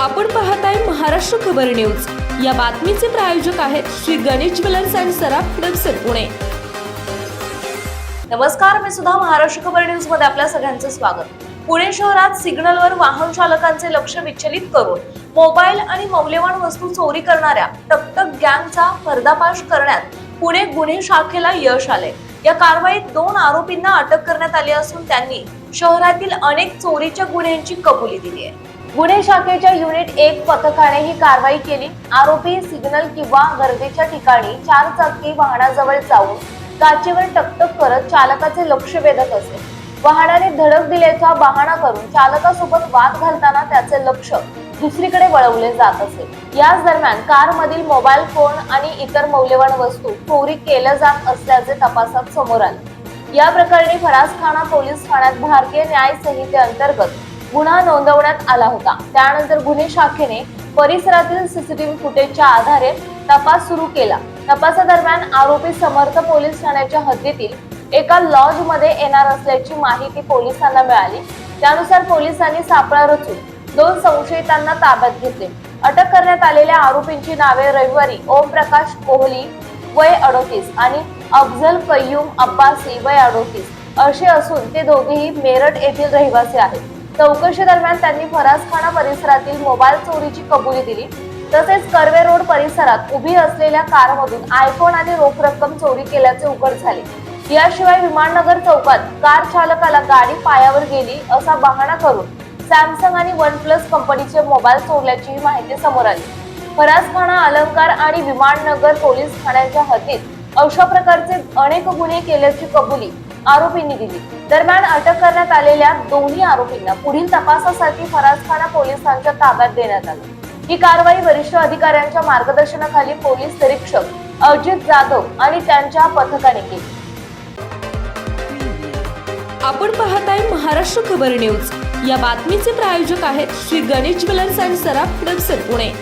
आपण पाहताय महाराष्ट्र खबर न्यूज। या बातमीचे प्रायोजक आहेत श्री गणेश ज्वेलर्स अँड सराफ हडपसर पुणे। नमस्कार, मी सुद्धा महाराष्ट्र खबर न्यूज मध्ये आपल्या सगळ्यांचं स्वागत। पुणे शहरात सिग्नलवर वाहन चालकांचे लक्ष विचलित करून मोबाईल आणि मौल्यवान वस्तू चोरी करणाऱ्या टकटक गँगचा पर्दाफाश करण्यात पुणे गुन्हे शाखेला यश आले। या कारवाईत 2 आरोपींना अटक करण्यात आली असून त्यांनी शहरातील अनेक चोरीच्या गुन्ह्यांची कबुली दिली आहे। गुन्हे शाखेच्या युनिट 1 पथकाने ही कारवाई केली। आरोपी सिग्नल किंवा गर्दीच्या ठिकाणी 4 चाकी वाहनाजवळ जाऊन काचेवर टकटक करत चालकाचे लक्ष वेधत असे। वाहनाने धडक दिल्याचा बहाणा करून चालकासोबत वाद घालताना त्याचे लक्ष दुसरीकडे वळवले जात असे। याच दरम्यान कारमधील मोबाईल फोन आणि इतर मौल्यवान वस्तू चोरी केल्या जात असल्याचे तपासात समोर आले। या प्रकरणी फरासखाना पोलीस ठाण्यात भारतीय न्याय संहितेअंतर्गत गुन्हा नोंदवण्यात आला होता। त्यानंतर गुन्हे शाखेने परिसरातील सीसीटीव्ही फुटेजच्या आधारे तपास सुरू केला। तपासादरम्यान आरोपी समर्थ पोलीस ठाण्याच्या हद्दीतील एका लॉज मध्ये येणार असल्याची माहिती पोलिसांना मिळाली। त्यानुसार पोलिसांनी सापळा रचून 2 संशयितांना ताब्यात घेतले। अटक करण्यात आलेल्या आरोपींची नावे रविवारी ओमप्रकाश कोहली वय 38 आणि अफजल कय्यूम अब्बासी वय 38 असे असून ते दोघेही मेरठ येथील रहिवासी आहेत। चौकशी दरम्यान त्यांनी फरासखाना परिसरातील मोबाईल चोरीची कबुली दिली। तसेच कर्वे रोड परिसरात उभी असलेल्या कारमधून आयफोन आणि रोख रक्कम चोरी केल्याचे उघड झाले। याशिवाय विमाननगर चौकात कार चालकाला गाडी पायावर गेली असा बहाणा करून सॅमसंग आणि OnePlus कंपनीचे मोबाईल चोरल्याची माहिती समोर आली। फरासखाना, अलंकार आणि विमाननगर पोलीस ठाण्याच्या हद्दीत अशा प्रकारचे अनेक गुन्हे केल्याची कबुली आरोपींनी दिली। दरम्यान अटक करण्यात आलेल्या दोन्ही आरोपींना पुढील तपासासाठी फरासखाना पोलिसांच्या ताब्यात देण्यात आले। ही कारवाई वरिष्ठ अधिकाऱ्यांच्या मार्गदर्शनाखाली पोलीस निरीक्षक अजित जाधव आणि त्यांच्या पथकाने केली। आपण पाहताय महाराष्ट्र खबर न्यूज। या बातमीचे प्रायोजक आहेत Shri Ganesh jewellers and Saraf Hadapsar Pune.